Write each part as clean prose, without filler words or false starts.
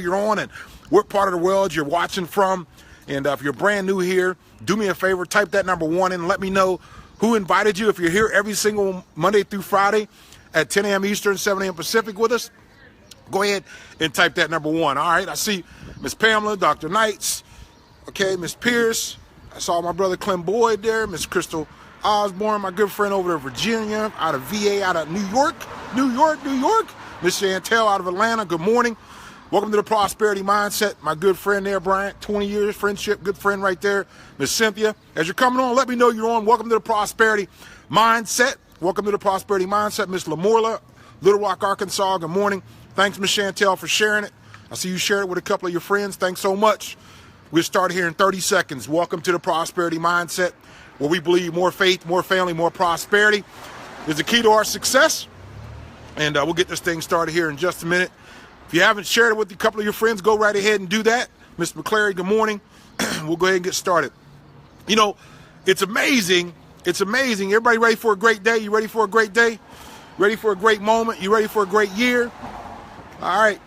you're on and what part of the world you're watching from. And if you're brand new here, do me a favor, type that number 1 in and let me know who invited you. If you're here every single Monday through Friday at 10 a.m. Eastern, 7 a.m. Pacific with us, go ahead and type that number 1. All right, I see Miss Pamela, Dr. Knights, okay, Miss Pierce. I saw my brother Clem Boyd there, Miss Crystal Osborne, my good friend over there in Virginia, out of VA, out of New York. Miss Chantel out of Atlanta, good morning. Welcome to the Prosperity Mindset. My good friend there, Bryant, 20 years friendship, good friend right there. Miss Cynthia, as you're coming on, let me know you're on. Welcome to the Prosperity Mindset. Welcome to the Prosperity Mindset. Miss Lamorla, Little Rock, Arkansas, good morning. Thanks, Miss Chantel, for sharing it. I see you shared it with a couple of your friends. Thanks so much. We'll start here in 30 seconds. Welcome to the Prosperity Mindset, where we believe more faith, more family, more prosperity is the key to our success. And we'll get this thing started here in just a minute. If you haven't shared it with a couple of your friends, go right ahead and do that. Ms. McClary, good morning. We'll go ahead and get started. You know, it's amazing. It's amazing. Everybody ready for a great day? You ready for a great day? Ready for a great moment? You ready for a great year? All right.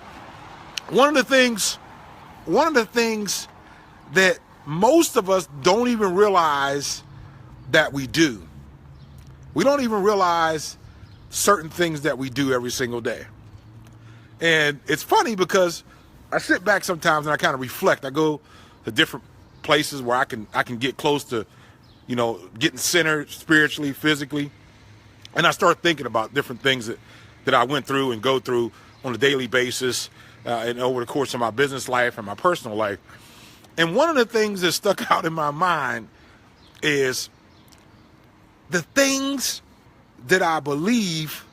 One of the things that most of us don't even realize that we do. We don't even realize certain things that we do every single day. And it's funny because I sit back sometimes and I kind of reflect. I go to different places where I can get close to, you know, getting centered spiritually, physically. And I start thinking about different things that I went through and go through on a daily basis and over the course of my business life and my personal life. And one of the things that stuck out in my mind is the things that I believe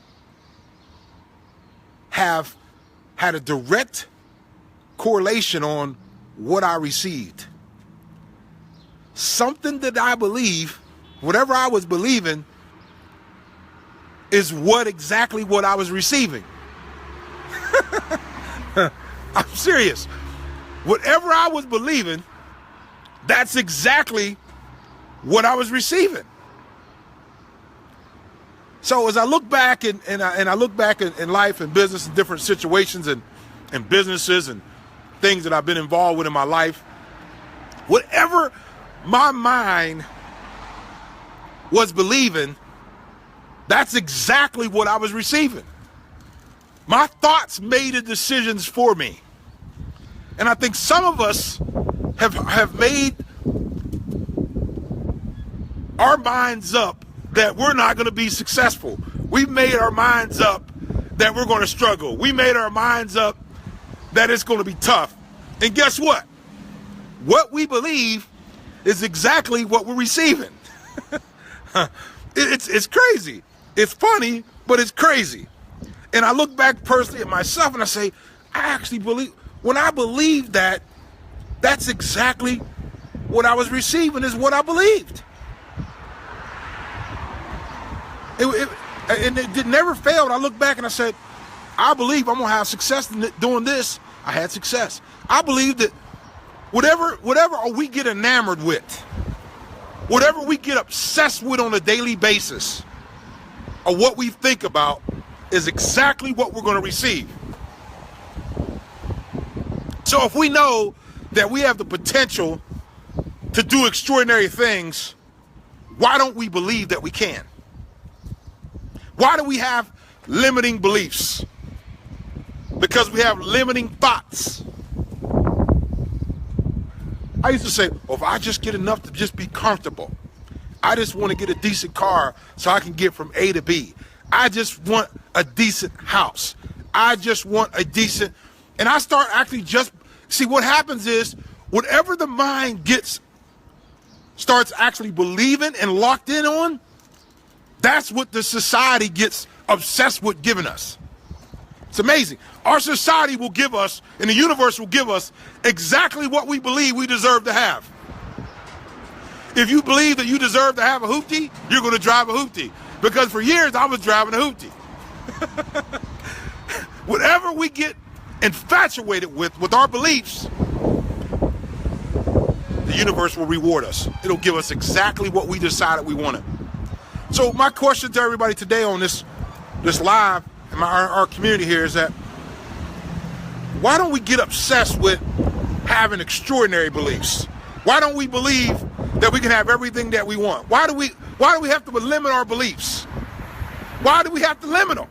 have had a direct correlation on what I received. Something that I believe, whatever I was believing, is exactly what I was receiving. I'm serious. Whatever I was believing, that's exactly what I was receiving. So as I look back and I look back in life and business and different situations and businesses and things that I've been involved with in my life, whatever my mind was believing, that's exactly what I was receiving. My thoughts made the decisions for me. And I think some of us have made our minds up that we're not going to be successful. We've made our minds up that we're going to struggle. We made our minds up that it's going to be tough. And guess what? What we believe is exactly what we're receiving. It's crazy. It's funny, but it's crazy. And I look back personally at myself and I say, I actually believe, when I believed that, that's exactly what I was receiving is what I believed. It never failed. I look back and I said, I believe I'm going to have success in doing this. I had success. I believe that whatever we get enamored with, whatever we get obsessed with on a daily basis, or what we think about is exactly what we're going to receive. So if we know that we have the potential to do extraordinary things, why don't we believe that we can? Why do we have limiting beliefs? Because we have limiting thoughts. I used to say, well, if I just get enough to just be comfortable, I just want to get a decent car so I can get from A to B. I just want a decent house. I just want a decent, and I start actually see what happens is whatever the mind starts actually believing and locked in on, that's what the society gets obsessed with giving us. It's amazing. Our society will give us, and the universe will give us exactly what we believe we deserve to have. If you believe that you deserve to have a hoopty, you're going to drive a hoopty. Because for years I was driving a hoopty. Whatever we get infatuated with our beliefs, the universe will reward us. It'll give us exactly what we decided we wanted. So my question to everybody today on this live in our community here is that Why don't we get obsessed with having extraordinary beliefs? Why don't we believe that we can have everything that we want? Why do we have to limit our beliefs? Why do we have to limit them?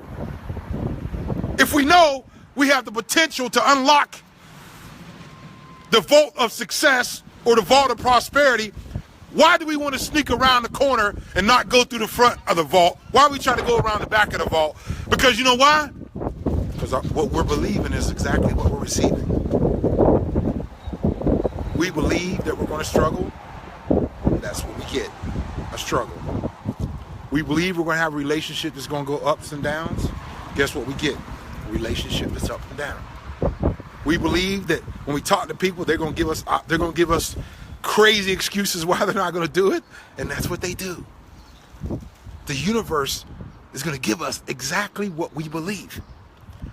If we know we have the potential to unlock the vault of success or the vault of prosperity, why do we want to sneak around the corner and not go through the front of the vault? Why are we trying to go around the back of the vault? Because you know why? Because what we're believing is exactly what we're receiving. We believe that we're going to struggle. That's what we get, a struggle. We believe we're going to have a relationship that's going to go ups and downs. Guess what we get? A relationship that's up and down. We believe that when we talk to people, they're going to give us crazy excuses why they're not going to do it, and that's what they do. The universe is going to give us exactly what we believe.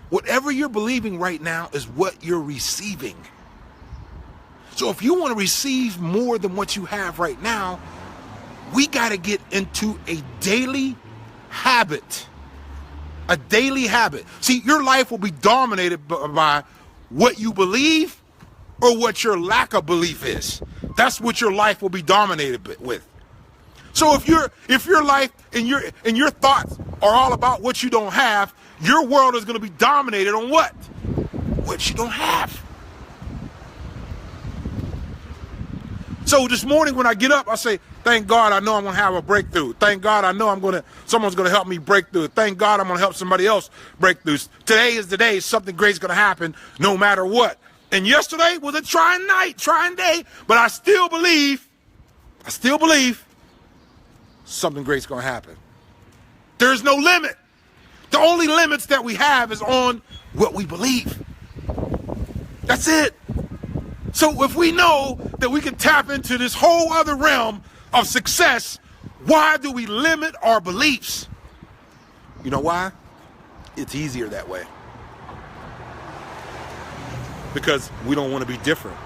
Whatever you're believing right now is what you're receiving. So if you want to receive more than what you have right now, we got to get into a daily habit. A daily habit. See, your life will be dominated by what you believe or what your lack of belief is. That's what your life will be dominated with. So if your life and your thoughts are all about what you don't have, your world is going to be dominated on what? What you don't have. So this morning when I get up, I say, thank God I know I'm going to have a breakthrough. Thank God I know someone's going to help me break through. Thank God I'm going to help somebody else break through. Today is the day something great's going to happen no matter what. And yesterday was a trying day, but I still believe something great's going to happen. There's no limit. The only limits that we have is on what we believe. That's it. So if we know that we can tap into this whole other realm of success, why do we limit our beliefs? You know why? It's easier that way. Because we don't want to be different.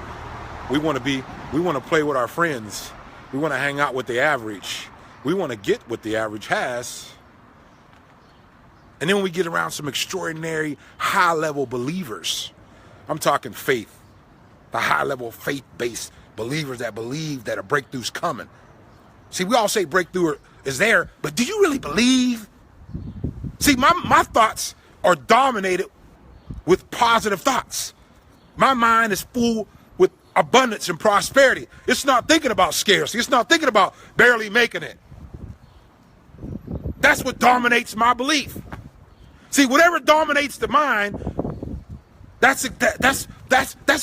We want to play with our friends. We want to hang out with the average. We want to get what the average has. And then when we get around some extraordinary high-level believers, I'm talking faith, the high-level faith-based believers that believe that a breakthrough's coming. See, we all say breakthrough is there, but do you really believe? See, my thoughts are dominated with positive thoughts. My mind is full with abundance and prosperity. It's not thinking about scarcity. It's not thinking about barely making it. That's what dominates my belief. See, whatever dominates the mind, that's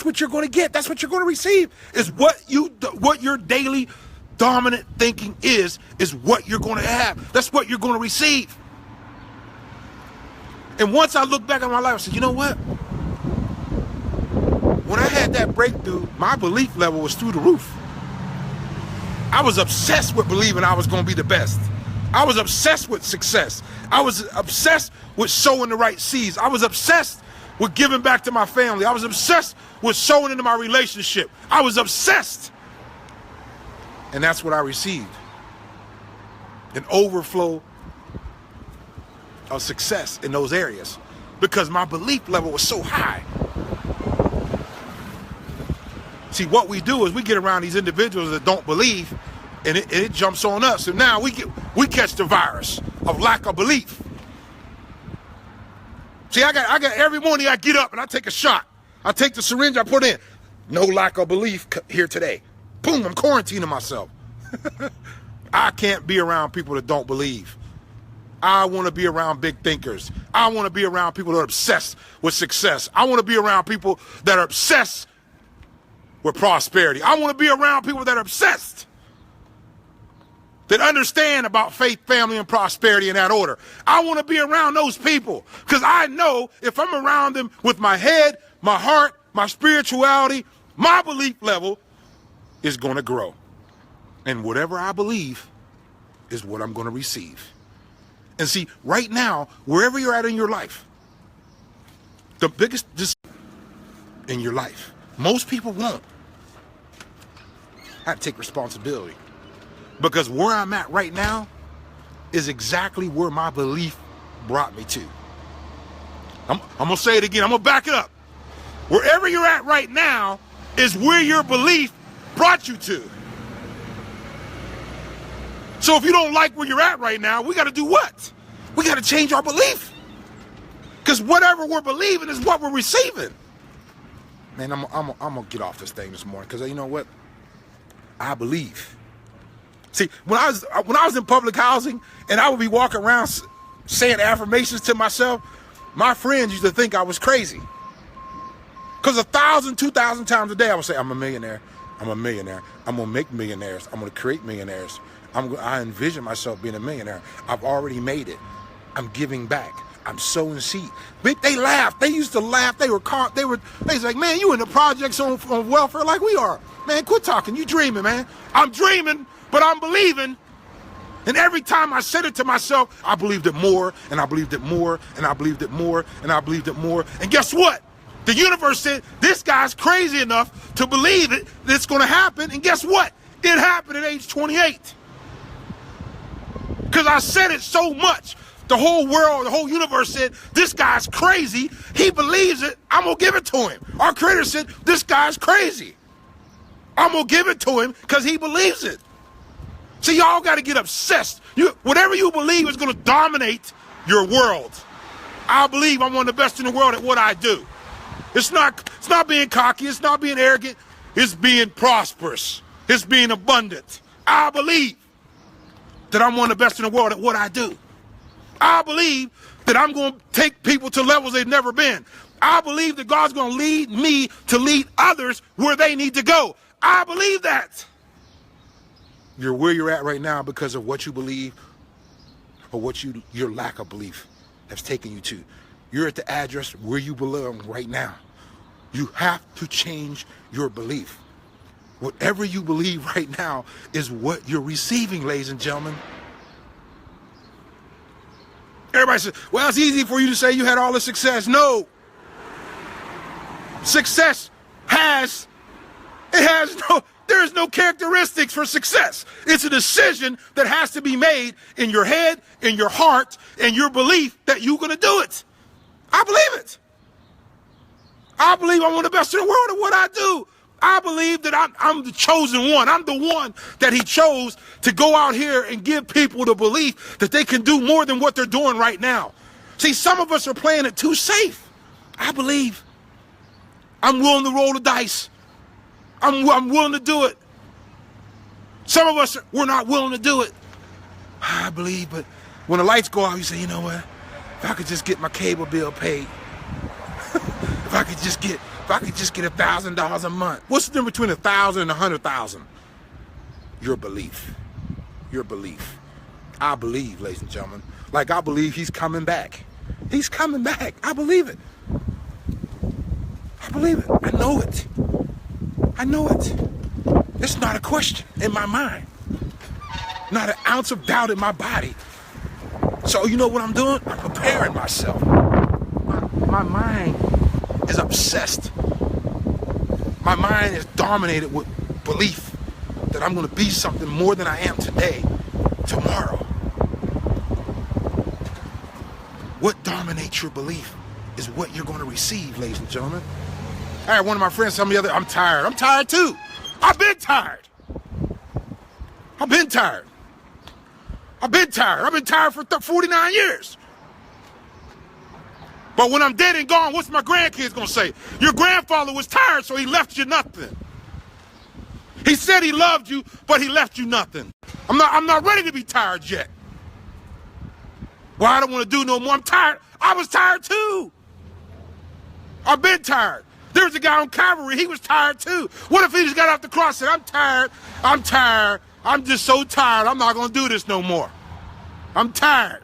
what you're going to get. That's what you're going to receive. Is what your daily dominant thinking is what you're going to have. That's what you're going to receive. And once I look back on my life, I said, you know what? When I had that breakthrough, my belief level was through the roof. I was obsessed with believing I was going to be the best. I was obsessed with success. I was obsessed with sowing the right seeds. I was obsessed with giving back to my family. I was obsessed with sowing into my relationship. I was obsessed. And that's what I received. An overflow of success in those areas because my belief level was so high. See, what we do is we get around these individuals that don't believe, and it jumps on us. And now we catch the virus of lack of belief. See, I got every morning I get up and I take a shot. I take the syringe, I put in. No lack of belief here today. Boom, I'm quarantining myself. I can't be around people that don't believe. I want to be around big thinkers. I want to be around people that are obsessed with success. I want to be around people that are obsessed with prosperity. I want to be around people that are obsessed, that understand about faith, family, and prosperity in that order. I want to be around those people because I know if I'm around them with my head, my heart, my spirituality, my belief level is going to grow. And whatever I believe is what I'm going to receive. And see, right now, wherever you're at in your life, the biggest in your life, most people won't. I have to take responsibility. Because where I'm at right now is exactly where my belief brought me to. I'm going to say it again. I'm going to back it up. Wherever you're at right now is where your belief brought you to. So if you don't like where you're at right now, we got to do what? We got to change our belief. Because whatever we're believing is what we're receiving. Man, I'm going to get off this thing this morning because you know what? I believe. See, when I was in public housing and I would be walking around saying affirmations to myself, my friends used to think I was crazy. Because 1,000, 2,000 times a day I would say, I'm a millionaire. I'm a millionaire. I'm going to make millionaires. I'm going to create millionaires. I envision myself being a millionaire. I've already made it. I'm giving back. I'm sowing seed. They laughed. They used to laugh. They was like, man, you in the projects on welfare like we are. Man, quit talking. You dreaming, man. I'm dreaming, but I'm believing. And every time I said it to myself, I believed it more, and I believed it more, and I believed it more, and I believed it more. And guess what? The universe said, this guy's crazy enough to believe it, it's going to happen. And guess what? It happened at age 28. Because I said it so much. The whole world, the whole universe said, this guy's crazy. He believes it. I'm going to give it to him. Our creator said, this guy's crazy. I'm going to give it to him because he believes it. See, y'all got to get obsessed. Whatever you believe is going to dominate your world. I believe I'm one of the best in the world at what I do. It's not being cocky. It's not being arrogant. It's being prosperous. It's being abundant. I believe that I'm one of the best in the world at what I do. I believe that I'm going to take people to levels they've never been. I believe that God's going to lead me to lead others where they need to go. I believe that. You're where you're at right now because of what you believe or what your lack of belief has taken you to. You're at the address where you belong right now. You have to change your belief. Whatever you believe right now is what you're receiving, ladies and gentlemen. Everybody says, well, it's easy for you to say you had all the success. No. Success there's no characteristics for success. It's a decision that has to be made in your head, in your heart, and your belief that you're going to do it. I believe it. I believe I'm one of the best in the world at what I do. I believe that I'm the chosen one. I'm the one that he chose to go out here and give people the belief that they can do more than what they're doing right now. See, some of us are playing it too safe. I believe. I'm willing to roll the dice. I'm willing to do it. Some of us, we're not willing to do it. I believe, but when the lights go out, you say, you know what? If I could just get my cable bill paid. If I could just get $1,000 a month. What's the difference between 1,000 and 100,000? Your belief. Your belief. I believe, ladies and gentlemen. Like I believe he's coming back. He's coming back. I believe it. I believe it. I know it. I know it. It's not a question in my mind. Not an ounce of doubt in my body. So you know what I'm doing? I'm preparing myself. My mind is obsessed. My mind is dominated with belief that I'm going to be something more than I am today, tomorrow. What dominates your belief is what you're going to receive, ladies and gentlemen. I had one of my friends tell me the other, I'm tired. I'm tired too. I've been tired. I've been tired. I've been tired. I've been tired for 49 years. But when I'm dead and gone, what's my grandkids going to say? Your grandfather was tired, so he left you nothing. He said he loved you, but he left you nothing. I'm not ready to be tired yet. Well, I don't want to do no more. I'm tired. I was tired too. I've been tired. There was a guy on Calvary. He was tired too. What if he just got off the cross and said, I'm tired. I'm tired. I'm just so tired. I'm not going to do this no more. I'm tired.